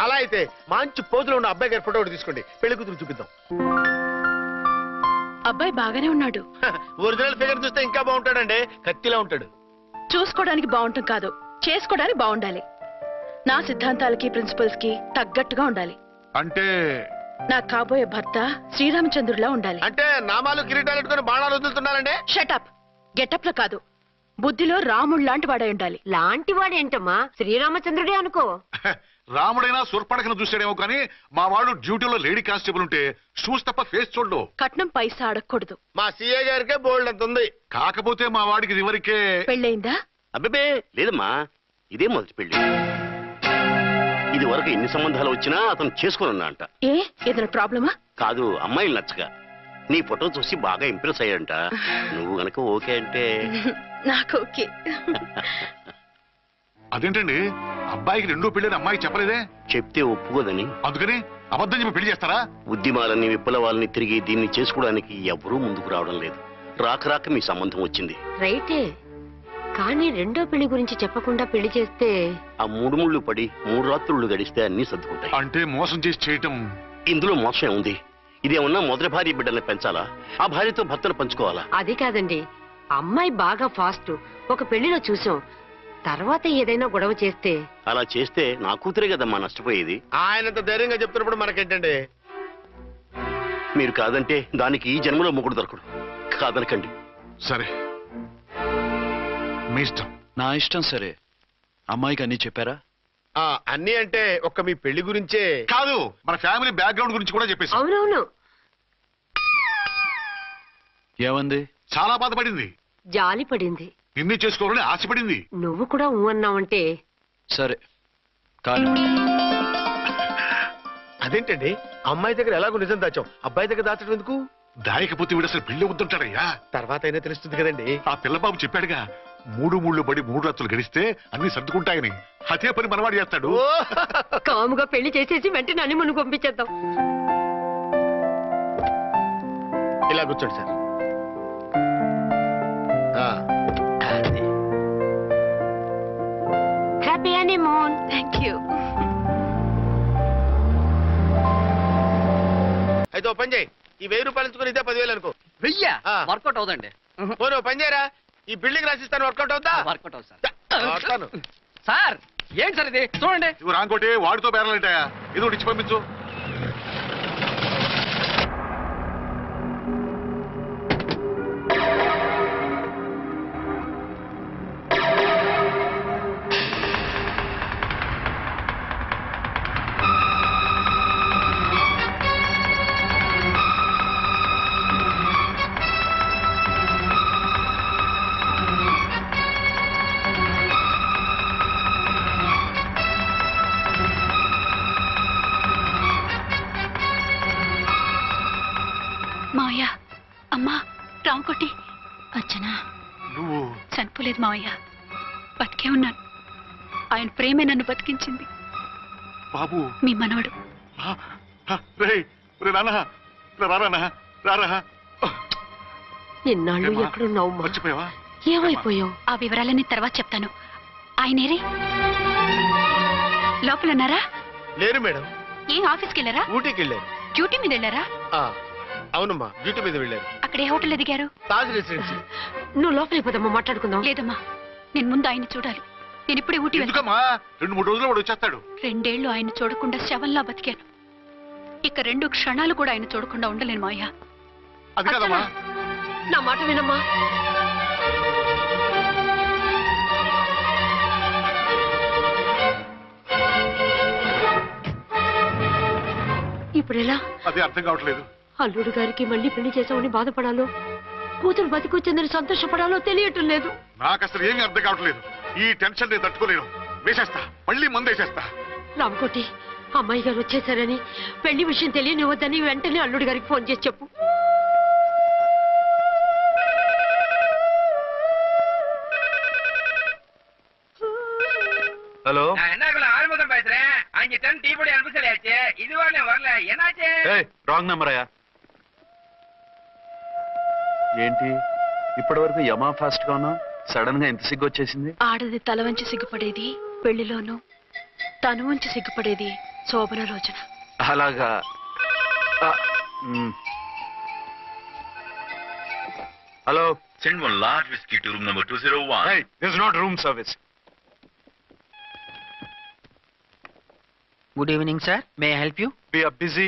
అలా అయితే మంచి పోజులో ఉన్న అబ్బాయి గారి ఫోటో ఒకటి తీసుకోండి, పెళ్లి కూతురు చూపిద్దాం. అబ్బాయి బాగానే ఉన్నాడు. ఒరిజినల్ ఫిగర్ చూస్తే ఇంకా బాగుంటాడండి, కత్తిలా ఉంటాడు. చూసుకోవడానికి బాగుంటాం కాదు, చేసుకోవడానికి బాగుండాలి. నా సిద్ధాంతాలకి ప్రిన్సిపల్స్ కి తగ్గట్టుగా ఉండాలి. అంటే నా కాబోయే భర్త శ్రీరామచంద్రులా ఉండాలి. అంటే నామాలు కిరీటాలు పెట్టుకుని బాణాలు వదులుతున్నారండి. షటప్. గెటప్ లో కాదు, బుద్ధిలో రాముడు లాంటి వాడే ఉండాలి. లాంటి వాడేంటమ్మా, శ్రీరామచంద్రుడే అనుకో. రాముడైనా సుర్పడకను చూసాడేమో కానీ మా వాడు డ్యూటీలో లేడీ కానిస్టేబుల్ ఉంటే షూస్ తప్ప ఫేస్ చూడడు. కట్నం పైసా అడగకూడదు. మా సీఏ గారికే బోల్డ్ అంత ఉంది. కాకపోతే మా వాడికి ఇదివరకే పెళ్ళయిందా? అబ్బే లేదమ్మా, ఇదే మొదటి పెళ్లి. ఇది వరకు ఎన్ని సంబంధాలు వచ్చినా అతను చేసుకున్నా అంట. ఏ ఏదైనా ప్రాబ్లమా? కాదు, అమ్మాయిలు నచ్చగా నీ ఫోటో చూసి బాగా ఇంప్రెస్ అయ్యాడంట. నువ్వు గనక ఓకే అంటే నాకు ఓకే. అదేంటండి అబ్బాయికి రెండో పెళ్లి అమ్మాయికి చెప్పలేదే? చెప్తే ఒప్పుకోదని. అందుకని అబద్ధం చెప్పి పెళ్లి చేస్తారా? ఉద్యమాలని విప్లవాలని తిరిగి దీన్ని చేసుకోవడానికి ఎవరూ ముందుకు రావడం లేదు. రాక రాక మీ సంబంధం వచ్చింది. రైటే, కానీ రెండో పెళ్లి గురించి చెప్పకుండా పెళ్లి చేస్తే ఆ 3 ముళ్ళు పడి 3 రాత్రులు గడిస్తే అన్ని సర్దుకుంటాయి. అంటే మోసం చేసి చేయటం. ఇందులో మోసం ఉంది. ఇదేమన్నా మొదటి భార్య బిడ్డల్ని పెంచాలా, ఆ భార్యతో భర్తను పంచుకోవాలా? అది కాదండి, అమ్మాయి బాగా ఫాస్ట్. ఒక పెళ్లిలో చూసాం, తర్వాత ఏదైనా గొడవ చేస్తే. అలా చేస్తే నా కూతురే కదమ్మా నష్టపోయేది. ఆయనంత ధైర్యంగా చెప్తున్నప్పుడు మనకేంటండి? మీరు కాదంటే దానికి ఈ జన్మలో మొగుడు దొరకడు. కాదనకండి. సరే మీ ఇష్టం. నా ఇష్టం. సరే, అమ్మాయికి అన్ని చెప్పారా? అన్ని అంటే ఒక్క మీ పెళ్లి గురించే కాదు, మన ఫ్యామిలీ బ్యాక్గ్రౌండ్ గురించి కూడా చెప్పేసి. అవునవును. ఏమంది? చాలా బాధపడింది, జాలి పడింది, నిన్నే చేసుకోవాలని ఆశపడింది. నువ్వు కూడా ఊ అన్నావంటే. సరే కానీ అదేంటండి, అమ్మాయి దగ్గర ఎలాగో నిజం దాచాం, అబ్బాయి దగ్గర దాచడం ఎందుకు? దాయకపోతే వీడు అసలు పెళ్లి వద్దుంటాడయ్యా. తర్వాత అయినా తెలుస్తుంది కదండి. ఆ పిల్లబాబు చెప్పాడుగా, 3 ముళ్ళు పడి 3 రాత్రులు గడిస్తే అన్ని సర్దుకుంటాయని. అదే పని మనవాడు చేస్తాడు. కాముగా పెళ్లి చేసేసి వెంటనే అన్ని మును పంపించేద్దాం. ఇలా కూర్చోండి sir. Happy honeymoon. Thank you. అయితే ఓ పని చేయి, ఈ 1000 రూపాయలు ఇచ్చుకుని ఇదే 10,000 అనుకో. 1000 వర్కౌట్ అవుదండి. పోనీ ఓ పని చేయరా, ఈ బిల్డింగ్ రాసిస్తాను, వర్కౌట్ అవుతా? వర్కౌట్ అవుతుంది వస్తాను. సార్. ఏంటి సార్ ఇది? చూడండి. ఇవి రాంకోటి వాడితో బేరాలంటాయా? ఏదో ఒకటి ఇచ్చి పంపించు. మావయ్య, అమ్మా, రాంకోటి. అచ్చనా? నువ్వు చనిపోలేదు మావయ్య, బతికే ఉన్నాను. ఆయన ప్రేమే నన్ను బతికించింది. బాబు మీ మనవడు. రారా. ఇన్నాళ్ళు ఎక్కడున్నావు? మర్చిపోయావా? ఏమైపోయావు? ఆ వివరాలన్నీ తర్వాత చెప్తాను. ఆయనేరే లోపల ఉన్నారా? లేరు మేడం. ఏం ఆఫీస్కి వెళ్ళారా? ఊటీకి వెళ్ళారు. డ్యూటీ మీద వెళ్ళారా? అవునమ్మా, డ్యూటీ మీద వెళ్ళారు. అక్కడ ఏ హోటల్ ఎదిగారు? తాజ్ రెసిడెన్సీ. నువ్వు లోపలికి పోదమ్మా, మాట్లాడుకుందాం. లేదమ్మా, నేను ముందు ఆయన చూడాలి. నేను ఇప్పుడే ఊటీ వెళ్తాను. ఎందుకమ్మా? 2-3 రోజుల్లో వాడు వచ్చేస్తాడు. 2 ఏళ్లు ఆయన చూడకుండా శవంలా బతికాను. ఇక 2 క్షణాలు కూడా ఆయన చూడకుండా ఉండలేను మావయ్య. అది కదమ్మా. నా మాట వినమ్మా. ఇప్పుడు ఎలా? అదే అర్థం కావట్లేదు. అల్లుడు గారికి మళ్ళీ పెళ్లి చేసామని బాధపడాలో, కూతురు బతికొచ్చిందని సంతోషపడాలో తెలియటం లేదు. నాకు అసలు ఏమీ అర్థం కావట్లేదు. ఈ టెన్షన్ నేను తట్టుకోలేను. వేసేస్తా, మళ్ళీ మందేసేస్తా. రామకోటి, అమ్మాయి గారు వచ్చేసారని, పెళ్లి విషయం తెలియనివ్వద్దని వెంటనే అల్లుడు గారికి ఫోన్ చేసి చెప్పు. ஹலோ ஆறுமுகம் பேசுறேன். 5 டன் டீ பொடி அனுப்ப சொல்லியாச்சு. இதுவரை வரல, என்னாச்சு? రాంగ్ నెంబర్ అయ్యా. ఏంటి ఇప్పటి వరకు యమా ఫాస్ట్ గా ఉన్నావు, సడన్ గా ఎంత సిగ్గు వచ్చేసింది? ఆడది తల వంచి సిగ్గుపడేది పెళ్లిలోనూ తను ఉంచి సిగ్గుపడేది శోభన రోజున. అలాగా hello. Send one large whiskey to room number 201. Hey, this is not room service. Good evening sir, may I help you? We are busy.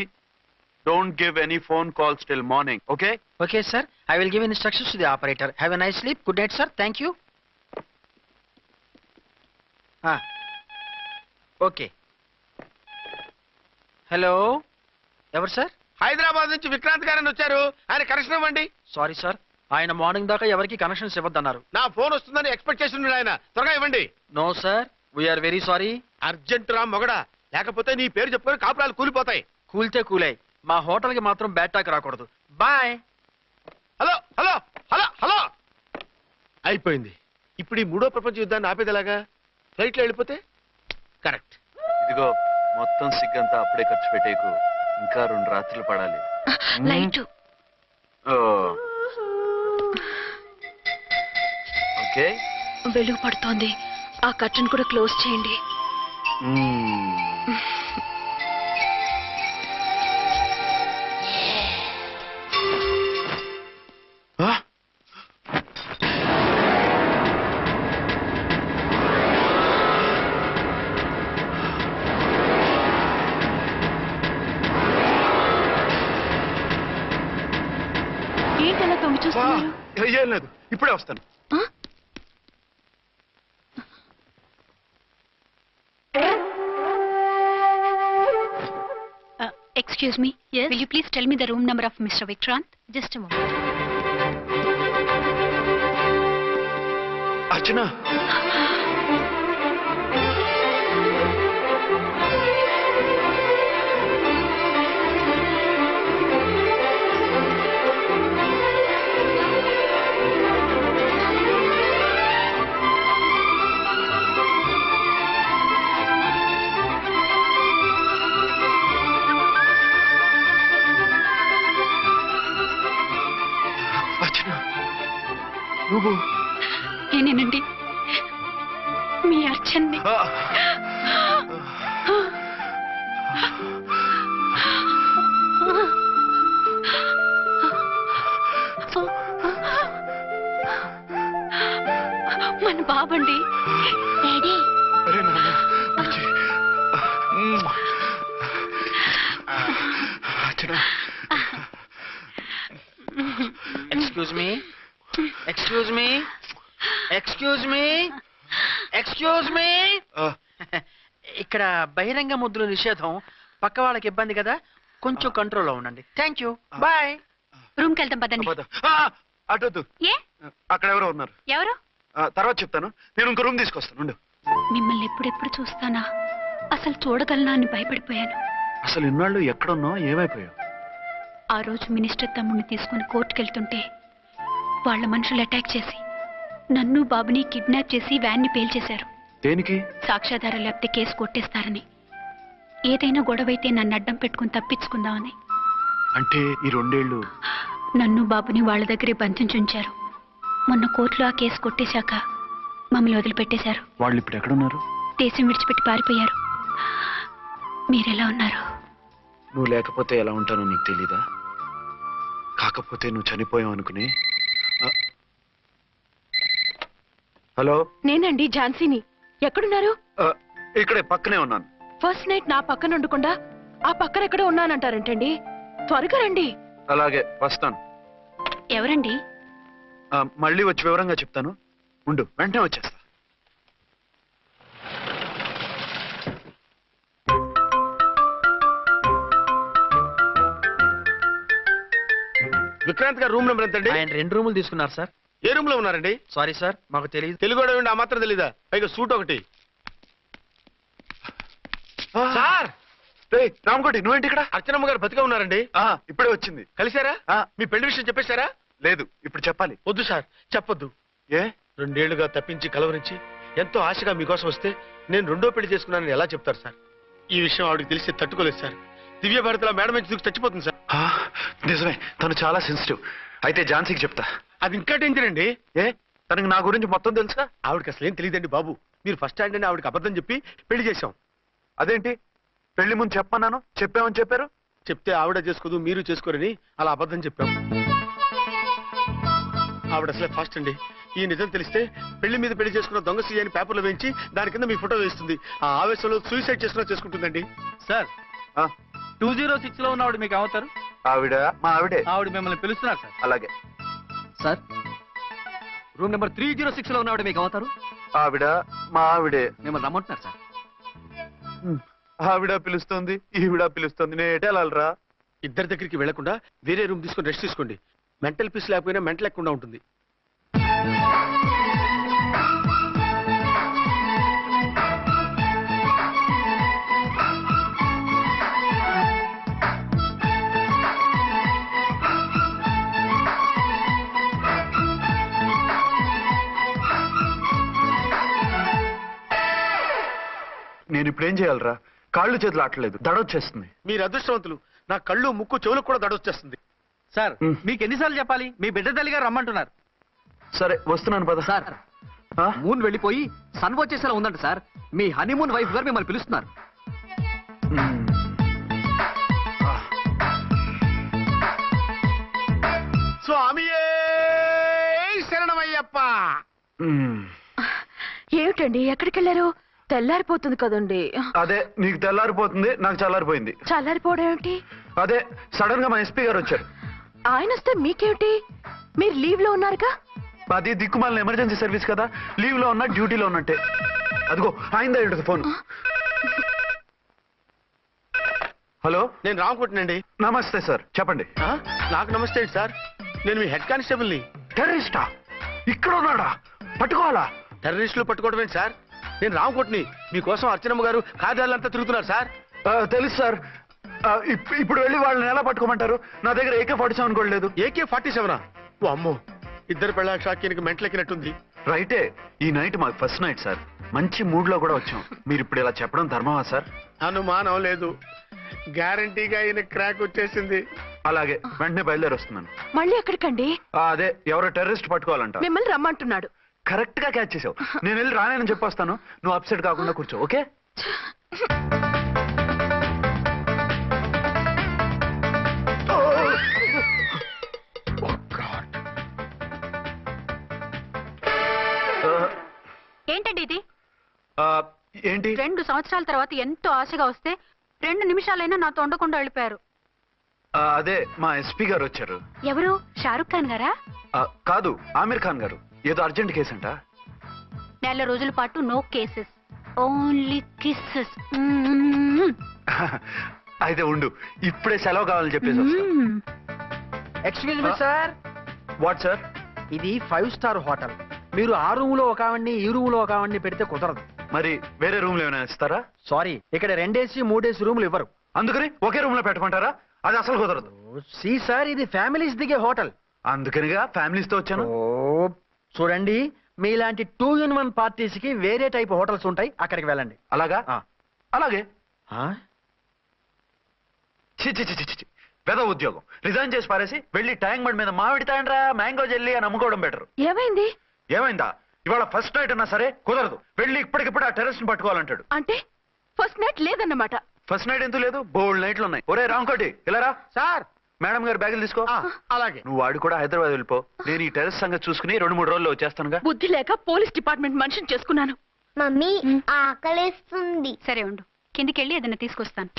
Don't give any phone calls till morning, okay? Okay sir, I will give instructions to the operator. Have a nice sleep. Good night sir, thank you. Okay. Hello, ఎవరు sir? Hyderabad నుంచి విక్రాంత్ గారని వచ్చారు. ఆయన connection ఇవ్వండి. Sorry sir, ఆయన morning దాకా ఎవరికి connections ఇవ్వద్దన్నారు. నా ఫోన్ వస్తుందని ఎక్స్పెక్ట్ చేస్తున్నాడు ఆయన. త్వరగా ఇవ్వండి. No sir, we are very sorry. Urgent రా మొగడా, లేకపోతే నీ పేరు చెప్పుకొని కాపురాలు కూలిపోతాయి. కూల్తే కూలాయి, మా హోటల్కి మాత్రం బ్యాడ్ టాక్ రాకూడదు. Bye. Hello hello hello hello. అయిపోయింది. ఇప్పుడు ఈ మూడో ప్రపంచ యుద్ధాన్ని ఆపేదేలాగా? ఫ్లైట్లో వెళ్ళిపోతే కరెక్ట్. ఇదిగో మొత్తం సిగ్గంతా అప్పుడే ఖర్చు పెట్టేకు. ఇంకా 2 రాత్రులు పడాలి. Light okay. వెలుగు పడుతోంది. ఆ కర్టన్ కూడా క్లోజ్ చేయండి. ఏంటలా తొంగి చూస్తున్నారు? ఏం లేదు, ఇప్పుడే వస్తాను. Excuse me. Yes. Will you please tell me the room number of Mr. Vikrant? Just a moment. అర్చన, నువ్వు? నేనేనండి, మీ అర్చన్ని. మన బాబండి. డాడీ. అరే నాన్న, బుజ్జి. Archana. Excuse me, excuse me, excuse me, excuse me. ఇక్కడ బహిరంగ ముద్దుల నిషేధం. పక్క వాళ్ళకి ఇబ్బంది కదా, కొంచెం కంట్రోల్లో ఉండండి. Thank you, bye. రూమ్కి వెళ్తాం పదండి. అటొద్దు, ఏ? అక్కడ ఎవరో ఉన్నారు. ఎవరు? తర్వాత చెప్తాను. నేను ఇంకో రూమ్ తీసుకొస్తాను, ఉండు. మిమ్మల్ని ఎప్పుడెప్పుడు చూస్తానా, అసలు చూడగలనా అని భయపడిపోయాను. అసలు ఇన్నాళ్ళు ఎక్కడున్నావు, ఏమైపోయావు? ఆ రోజు మినిస్టర్ తమ్ముడిని తీసుకుని కోర్టుకెళ్తుంటే వాళ్ళ మనుషులు అటాక్ చేసి నన్ను బాబుని కిడ్నాప్ చేసి వ్యాన్ని పేల్చేశారు. దేనికి? సాక్ష్యాధారాలు లేకపోతే కేసు కొట్టేస్తారని. ఏదైనా గొడవైతే నన్ను అడ్డం పెట్టుకుని తప్పించుకుందామని. అంటే ఈ 2 ఏళ్ళు నన్ను బాబుని వాళ్ళ దగ్గరే బంధించుంచారు. మొన్న కోర్టులో ఆ కేసు కొట్టేశాక మమ్మల్ని వదిలిపెట్టేశారు. వాళ్ళు ఇప్పుడు ఎక్కడున్నారు? దేశం విడిచిపెట్టి పారిపోయారు. మీరెలా ఉన్నారు? నువ్వు లేకపోతే ఎలా ఉంటానో నీకు తెలీదా? కాకపోతే నువ్వు చనిపోయావు అనుకుని. హలో, నేనండి, ఝాన్సీని. ఎక్కడున్నారు? ఇక్కడే పక్కనే ఉన్నాను. ఫస్ట్ నైట్ నా పక్కన ఉండకుండా ఆ పక్కన ఎక్కడ ఉన్నానంటారంటండి. త్వరగా రండి. అలాగే వస్తాను. ఎవరండి? మళ్ళీ వచ్చి వివరంగా చెప్తాను, ఉండు. వెంటనే వచ్చేస్తా. విక్రాంత్ గారు రూమ్ నెంబర్ ఎంతండి? ఆయన 2 రూములు తీసుకున్నారు సార్. ఏ రూమ్ లో ఉన్నారండి? సారీ సార్, మాకు తెలియదు. తెలుగు ఆ మాత్రం తెలీదా? పైగా సూట్ ఒకటి. సార్, రామకోటి, నువ్వేంటి ఇక్కడ? అర్చనమ్మ గారు బతిగా ఉన్నారండి. ఇప్పుడే వచ్చింది. కలిసారా? మీ పెళ్లి విషయం చెప్పేశారా? లేదు, ఇప్పుడు చెప్పాలి. వద్దు సార్, చెప్పొద్దు. ఏ? 2 ఏళ్లుగా తప్పించి కలవరించి ఎంతో ఆశగా మీకోసం వస్తే నేను 2వ పెళ్లి చేసుకున్నానని ఎలా చెప్తారు సార్? ఈ విషయం ఆవిడకి తెలిసి తట్టుకోలేదు సార్. దివ్య భారతిలో మేడం నుంచి దూకి చచ్చిపోతుంది సార్. నిజమే, తను చాలా సెన్సిటివ్. అయితే ఝాన్సీకి చెప్తా. అది ఇంకా డేంజర్ అండి. ఏ? తనకి నా గురించి మొత్తం తెలుసా? ఆవిడకి అసలు ఏం తెలియదండి బాబు. మీరు ఫస్ట్ స్టాండ్ అని ఆవిడకి అబద్ధం చెప్పి పెళ్లి చేశాం. అదేంటి పెళ్లి ముందు చెప్పన్నాను చెప్పామని చెప్పారు. చెప్తే ఆవిడ చేసుకోదు మీరు చేసుకోరని అలా అబద్ధం చెప్పాం. ఆవిడ అసలే ఫాస్ట్ అండి. ఈ నిజం తెలిస్తే పెళ్లి మీద పెళ్లి చేసుకున్న దొంగ సీ అని పేపర్లో వేయించి దాని కింద మీ ఫోటో వేస్తుంది. ఆ ఆవేశంలో సూసైడ్ చేసుకుంటుందండి. సార్ 206 లో ఉన్నవాడు మీకు అవుతారు. ఆవిడ మా ఆవిడే. ఆవిడ మిమ్మల్ని పిలుస్తున్నారు సార్. అలాగే సార్ రూమ్ నెంబర్ 306 లో ఉన్నవాడు మీకు అవుతారు. ఆవిడ మా ఆవిడే. మిమ్మల్ని రమ్మంటున్నారు సార్. ఆవిడ పిలుస్తుంది ఈవిడ పిలుస్తుంది, నేను ఎటే వెళ్ళాలరా? ఇద్దరి దగ్గరికి వెళ్లకుండా వేరే రూమ్ తీసుకొని రెస్ట్ తీసుకోండి. మెంటల్ పీస్ లేకపోయినా మెంటల్ లేకుండా ఉంటుంది. నేను ఇప్పుడు ఏం చేయాలరా? కాళ్ళు చేతులు ఆటలేదు, దడొచ్చేస్తుంది. మీరు అదృష్టవంతులు. నా కళ్ళు ముక్కు చెవులకు కూడా దడొచ్చేస్తుంది. సార్ మీకు ఎన్నిసార్లు చెప్పాలి? మీ బిడ్డ తల్లి గారు రమ్మంటున్నారు. సరే వస్తున్నాను పద. సార్ మూన్ వెళ్ళిపోయి సన్ వచ్చేసేలా ఉందంట సార్. మీ హనీమూన్ వైఫ్ గారు మిమ్మల్ని పిలుస్తున్నారు. స్వామియే శరణమయ్యప్ప. ఏమిటండి ఎక్కడికి వెళ్ళారు? తెల్లారిపోతుంది కదండి. అదే నీకు తెల్లారిపోతుంది, నాకు చల్లారిపోయింది. చల్లారిపోవడం ఏమిటి? అదే సడన్ గా మా ఎస్పీ గారు వచ్చారు. ఆయన వస్తే మీకేమిటి? మీరు లీవ్ లో ఉన్నారుగా. అది దిక్కుమాలిన ఎమర్జెన్సీ సర్వీస్ కదా, లీవ్ లో ఉన్నా డ్యూటీలో ఉన్నట్టే. అదిగో ఆయనదా ఏంటది ఫోన్. హలో, నేను రామకుంటునండి. నమస్తే సార్, చెప్పండి. నాకు నమస్తే సార్. నేను మీ హెడ్ కానిస్టేబుల్ని. టెర్రరిస్టా? ఇక్కడ ఉన్నాడా? పట్టుకోవాలా? టెర్రరిస్టులు పట్టుకోవడమే సార్. నేను రామకోట్ని. మీకోసం అర్చనమ్మ గారు కార్యాలయంతా తిరుగుతున్నారు సార్. తెలుసు సార్. ఇప్పుడు వెళ్ళి వాళ్ళని ఎలా పట్టుకోమంటారు? నా దగ్గర AK-47 కూడా లేదు. AK-47? ఓ అమ్మో, ఇద్దరు పెళ్ళ షాకీనికి మెంటలెక్కినట్టుంది. రైటే, ఈ నైట్ మాకు ఫస్ట్ నైట్ సార్. మంచి మూడ్ లో కూడా వచ్చాం. మీరు ఇప్పుడు ఇలా చెప్పడం ధర్మమా సార్? అనుమానం లేదు, గ్యారంటీగా ఈయన క్రాక్ వచ్చేసింది. అలాగే, వెంటనే బయలుదేరి వస్తున్నాను. మళ్ళీ ఎక్కడికండి? అదే ఎవరో టెర్రరిస్ట్ పట్టుకోవాలంట. మిమ్మల్ని రమ్మంటున్నాడు. కరెక్ట్ గా క్యాచ్ చేసావు. నేను వెళ్ళి రానని చెప్పొస్తాను, నువ్వు అప్సెట్ కాకుండా కూర్చో, ఓకే? ఏంటండి ఇది? ఏంటి? 2 సంవత్సరాల తర్వాత ఎంతో ఆశగా వస్తే 2 నిమిషాలైనా నాతో ఉండకుండా వెళ్ళిపోయారు. అదే మా ఎస్పీ గారు వచ్చారు. ఎవరు? షారుఖ్ ఖాన్ గారా? కాదు, ఆమిర్ ఖాన్ గారు. ఏదో అర్జెంట్ కేసు అంట. 4 రోజుల పాటు నో కేసెస్, ఓన్లీ కిస్సెస్. అయితే ఉండు, ఇప్పుడే సెలవు కావాలని చెప్పేసి. Excuse me sir. What sir? ఇది 5 స్టార్ హోటల్. మీరు ఆ రూమ్ లో ఒక ఆవిడ్ని, ఈ రూమ్ లో ఒక ఆవిడ్ని పెడితే కుదరదు. మరి వేరే రూమ్ లో ఏమైనా ఇస్తారా? సారీ, ఇక్కడ 2 AC 3 AC రూములు ఇవ్వరు. అందుకని ఒకే రూమ్ లో పెట్టమంటారా? అది అసలు కుదరదు. సి సార్, ఇది ఫ్యామిలీస్ దిగే హోటల్. అందుకనిగా ఫ్యామిలీస్ తో వచ్చాను. చూడండి, మీలాంటి 2 in 1 పార్టీస్ కి వేరే టైప్ హోటల్స్ ఉంటాయి, అక్కడికి వెళ్ళండి. అలాగా? అలాగే. పెద్ద ఉద్యోగం రిజైన్ చేసి పారేసి వెళ్ళి ట్యాంక్ బండ్ మీద మామిడి తాండ్రా మ్యాంగో జెల్లీ అని అమ్ముకోవడం బెటర్. ఏమైంది? ఏమైందా? ఇవాళ ఫస్ట్ నైట్ అన్నా సరే కుదరదు. వెళ్ళి ఇప్పటికిప్పుడు ఆ టెర్రస్ ని పట్టుకోవాలంటాడు. అంటే ఫస్ట్ నైట్ లేదన్నమాట. ఫస్ట్ నైట్ ఎందుకు లేదు? బోల్డ్ నైట్లు ఉన్నాయి. ఒరే రాంకోటి, ఇలా రా. సార్, మేడం గారు బ్యాగులు తీసుకో. అలాగే. నువ్వు వాడు కూడా హైదరాబాద్ వెళ్ళిపో. నేను ఈ టెర్రస్ సంగతి చూసుకుని 2-3 రోజుల్లో వచ్చేస్తానుగా. బుద్ధి లేక పోలీస్ డిపార్ట్మెంట్ మనిషిని చేసుకున్నాను. మమ్మీ ఆకలేస్తుంది. సరే ఉండు, కిందికెళ్ళి ఏదైనా తీసుకొస్తాను.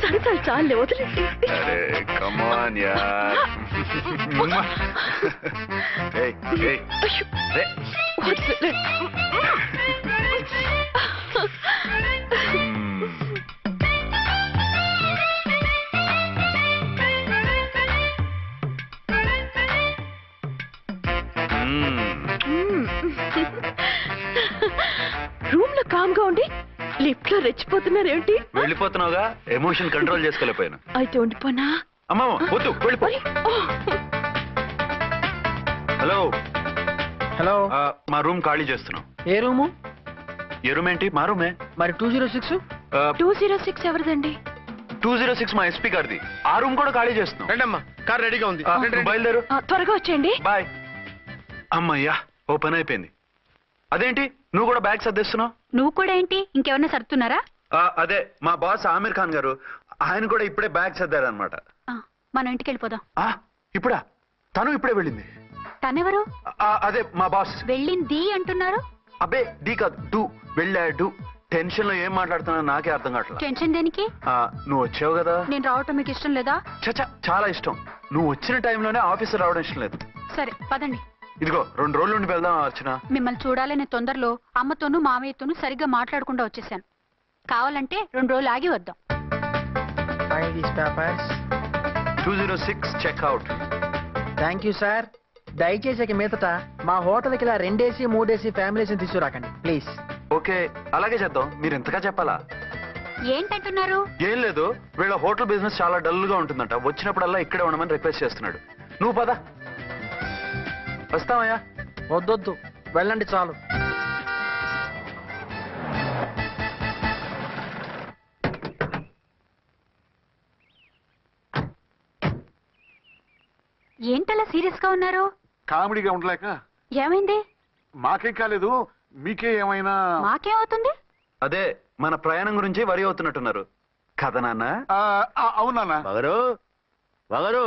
సరసాలు చాలే, వదిలేసి. కమాన్ యార్. ఏయ్ ఏయ్ రే. రూమ్ లో కామ్ గా ఉండి లిఫ్ట్ లో రెచ్చిపోతున్నారేంటి? వెళ్ళిపోతున్నావుగా, ఎమోషన్ కంట్రోల్ చేసుకోలేకపోయాను. అయితే ఉండిపోనా? అమ్మమ్మ వద్దు, వెళ్ళిపో. Hello hello. మా రూమ్ ఖాళీ చేస్తున్నాం. ఏ రూము? ఏ రూమ్ ఏంటి? మా రూమే. మరి 206? 206 ఎవరిదండి? 206 మా ఎస్పీ గారిది. ఆ రూమ్ కూడా ఖాళీ చేస్తున్నాం. రండమ్మా, కార్ రెడీగా ఉంది. నువ్వు బయలుదేరు. త్వరగా వచ్చేయండి. బాయ్. అమ్మయ్యా, ఓ పని అయిపోయింది. అదేంటి నువ్వు కూడా బ్యాగ్ సర్దేస్తున్నావు? నువ్వు కూడా ఏంటి, ఇంకెవరన్నా సర్దుతున్నారా? అదే మా బాస్ ఆమీర్ ఖాన్ గారు, ఆయన కూడా ఇప్పుడే బ్యాగ్ సర్దారనమాట. మనం ఇంటికి వెళ్ళిపోదాం. ఇప్పుడా? తను ఇప్పుడే వెళ్ళింది. తనెవరు? అదే మా బాస్. వెళ్ళింది అంటున్నారు. అబ్బే డీ కాదు, డూ. వెళ్ళాడు. టెన్షన్ లో ఏం మాట్లాడుతున్నా నాకే అర్థం కావట్లేదు. టెన్షన్ దేనికి? నువ్వు వచ్చావు కదా. నేను రావటం మీకు ఇష్టం లేదా? చచ్చా, చాలా ఇష్టం. నువ్వు వచ్చిన టైంలోనే ఆఫీసర్ రావడం ఇష్టం లేదు. సరే పదండి. ఇదిగో 2 రోజుల నుండి వెళ్దాం అర్చన. మిమ్మల్ని చూడాలనే తొందరలో అమ్మతోనూ మామయ్యతోనూ సరిగ్గా మాట్లాడకుండా వచ్చేసాను. కావాలంటే 2 రోజులు ఆగి వద్దాం. 206 చెక్అవుట్. Thank you sir. దయచేసి ఇక మీదట మా హోటల్కి ఇలా 2 AC 3 AC ఫ్యామిలీస్ తీసుకురాకండి ప్లీజ్. ఓకే, అలాగే చేద్దాం. మీరు ఎంతగా చెప్పాలా? ఏంటంటున్నారు? ఏం లేదు, వీళ్ళ హోటల్ బిజినెస్ చాలా డల్ గా ఉంటుందంట. వచ్చినప్పుడల్లా ఇక్కడే ఉండమని రిక్వెస్ట్ చేస్తున్నాడు. నువ్వు పద. వస్తావయ్యా? వద్దొద్దు, వెళ్ళండి చాలు. ఏంటలా సీరియస్ గా ఉన్నారు? కామెడీగా ఉండలేక. ఏమైంది? మాకేం కాలేదు, మీకే ఏమైనా? మాకేమవుతుంది? అదే మన ప్రయాణం గురించి వరి అవుతున్నట్టున్నారు కదా నాన్న? అవునా బాగారు. బాగారు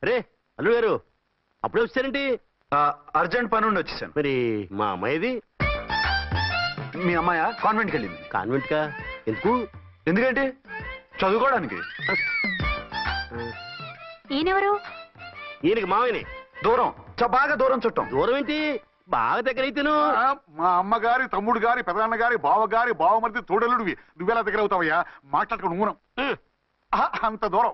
రే అల్లు గారు, అప్పుడే వచ్చారేంటి? అర్జెంట్ పని ఉండి వచ్చేసాను. మరి మా అమ్మాయిది? మీ అమ్మాయ కాన్వెంట్కి వెళ్ళింది. కాన్వెంట్ కా? ఎందుకు? ఎందుకంటే చదువుకోవడానికి. ఈయనెవరు? ఈయనకి మామయ్యనే. దూరం, బాగా దూరం చుట్టాం. దూరం ఏంటి, బాగా దగ్గర అయితేను. మా అమ్మగారి, తమ్ముడు గారి, పెదనాన్న గారి, బావగారి, బావమరిది, తోడలుడివి. నువ్వెలా దగ్గర అవుతావయ్యా? మాట్లాడుకుని ఊనం. అంత దూరం.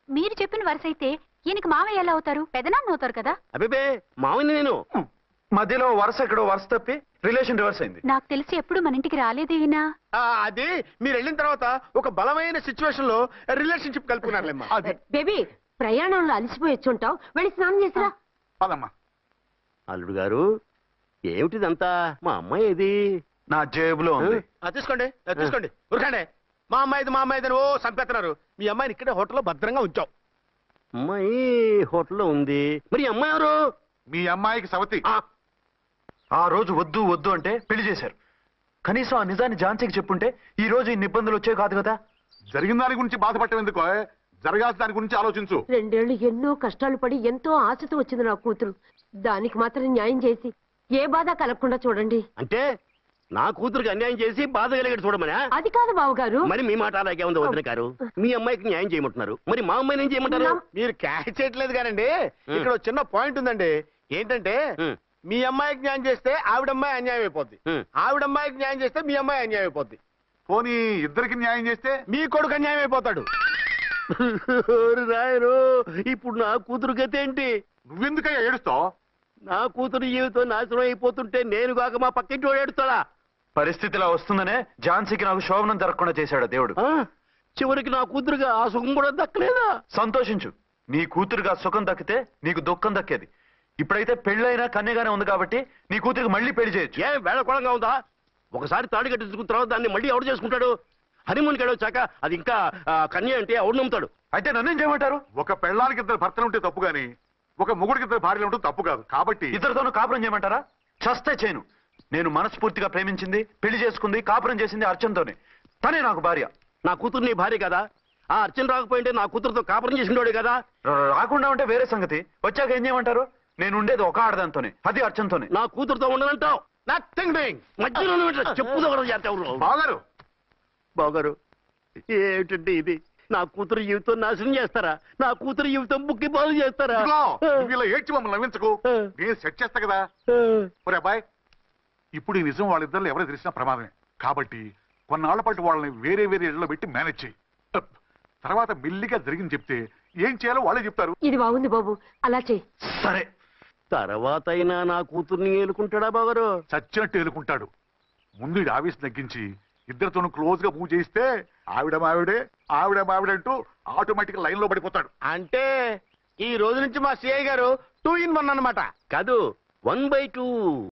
మీరు చెప్పిన వరుస అయితే ఈయనకి మామయ్య ఎలా అవుతారు? పెదనాన్న అవుతారు కదా. అబ్బే మామయ్య నేను. మధ్యలో వరుస ఎక్కడో వరుస తప్పి రిలేషన్ రివర్స్ అయింది. నాకు తెలిసి ఎప్పుడు మన ఇంటికి రాలేదు ఈయన. అది మీరు వెళ్ళిన తర్వాత ఒక బలమైన సిచ్యువేషన్ లో రిలేషన్షిప్ కలుపుకున్నారులేమ్మా. బేబీ, ప్రయాణంలో అలసిపోయి వచ్చుంటావు, వెళ్ళి స్నానం చేసిరా. పదమ్మా. అల్లుడు గారు, ఏమిటిదంతా? మా అమ్మాయి ఏది? నా జేబులో ఉంది. తీసుకోండి తీసుకోండి, ఉరకండి. మా అమ్మాయిది ఓ సంపేస్తున్నారు. మీ అమ్మాయిని ఇక్కడే హోటల్లో భద్రంగా ఉంచావు. అమ్మాయి హోటల్లో ఉంది. మరి ఈ అమ్మాయి ఎవరు? మీ అమ్మాయికి సవతి. ఆ రోజు వద్దు వద్దు అంటే పెళ్లి చేశారు. కనీసం ఆ నిజాన్ని ఝాన్సీకి చెప్పుంటే ఈ రోజు ఇన్ని ఇబ్బందులు వచ్చే కాదు కదా. జరిగిన దాని గురించి బాధపడటం ఎందుకో, జరగాల్సిన దాని గురించి ఆలోచించు. 2 ఏళ్లు ఎన్నో కష్టాలు పడి ఎంతో ఆశతో వచ్చింది నా కూతురు. దానికి మాత్రం న్యాయం చేసి ఏ బాధ కలగకుండా చూడండి. అంటే నా కూతురికి అన్యాయం చేసి బాధ కలిగేది చూడమనా? అది కాదు బావగారు. మరి మీ మాట అలాగే ఉంది వదిన గారు. మీ అమ్మాయికి న్యాయం చేయమంటున్నారు, మరి మా అమ్మాయిని ఏం చేయమంటారు? మీరు క్యాచ్ చేయట్లేదు కానండి. ఇక్కడ ఒక చిన్న పాయింట్ ఉందండి. ఏంటంటే మీ అమ్మాయికి న్యాయం చేస్తే ఆవిడమ్మాయి అన్యాయం అయిపోద్ది, ఆవిడమ్మాయికి న్యాయం చేస్తే మీ అమ్మాయి అన్యాయం అయిపోద్ది. పోనీ ఇద్దరికి న్యాయం చేస్తే మీ కొడుకు అన్యాయం అయిపోతాడు. రాయరు, ఇప్పుడు నా కూతురు గతి ఏంటి? నువ్వెందుకయ్యా ఏడుస్తావు? నా కూతురు జీవితం నాశనం అయిపోతుంటే నేను కాక మా పక్కింటి వాడు ఏడుస్తాడా? పరిస్థితిలా వస్తుందనే ఝాన్సీకి నాకు శోభనం జరగకుండా చేశాడు దేవుడు. చివరికి నా కూతురుగా ఆ సుఖం కూడా దక్కలేదా? సంతోషించు, నీ కూతురుగా సుఖం దక్కితే నీకు దుఃఖం దక్కేది. ఇప్పుడైతే పెళ్ళైనా కన్యగానే ఉంది కాబట్టి నీ కూతురికి మళ్ళీ పెళ్లి చేయొచ్చు. ఏం వేళకోళంగా ఉందా? ఒకసారి తాడు కట్టించుకున్న తర్వాత దాన్ని మళ్ళీ ఎవడు చేసుకుంటాడు? హనీమూన్కి వెళ్ళొచ్చాక అది ఇంకా కన్య అంటే ఎవడు నమ్ముతాడు? అయితే నన్నేం చేయమంటారు? ఒక పెళ్ళానికి 2 భర్తలు ఉంటే తప్పు గాని ఒక మొగుడికి 2 భార్యలు ఉంటే తప్పు కాదు. కాబట్టి ఇద్దరితోనూ కాపురం చేయమంటారా? చస్తే చేయను. నేను మనస్ఫూర్తిగా ప్రేమించింది, పెళ్లి చేసుకుంది, కాపురం చేసింది అర్చనతోనే. తనే నాకు భార్య. నా కూతురు నీ భార్య కదా? ఆ అర్చన రాకపోయింటే నా కూతురుతో కాపురం చేసిండోడే కదా? రాకుండా ఉంటే వేరే సంగతి. వచ్చాక ఏం చేయమంటారు? నేను ఉండేది ఒక ఆడదాంతోనే, అది అర్చనతోనే. నా కూతురుతో ఉండనంటావు? Nothing doing. మధ్యలో చెప్పుదో బాగారు. బాగారు, ఏమిటంటే ఇది? నా కూతురు జీవితం నాశనం చేస్తారా? నా కూతురు జీవితం బుక్కి పాలు చేస్తారా? ఇలా ఏడ్చి మమ్మల్ని నవ్వించకు, నేను సెట్ చేస్తా కదా. ఒరే అబ్బాయి, ఇప్పుడు ఈ నిజం వాళ్ళిద్దరిలో ఎవరో తెలిసినా ప్రమాదమే. కాబట్టి కొన్నాళ్ల పాటు వాళ్ళని వేరే వేరే ఇళ్లలో పెట్టి మేనేజ్ చేయి. తర్వాత మెల్లిగా జరిగింది చెప్తే ఏం చేయాలో వాళ్ళే చెప్తారు. ఇది బాగుంది బాబు, అలా చెయ్యి. సరే. తర్వాత అయినా నా కూతుర్ని ఏలుకుంటాడా బాగారు? చచ్చినట్టు ఏలుకుంటాడు. ముందు ఈ ఆవేశం తగ్గించి ఇద్దరితోనూ క్లోజ్ గా మూవ్ చేయిస్తే ఆవిడ మావిడే ఆవిడ మావిడే అంటూ ఆటోమేటిక్ లైన్ లో పడిపోతాడు. అంటే ఈ రోజు నుంచి మా సిఐ గారు 2 in 1 అన్నమాట. కాదు 1/2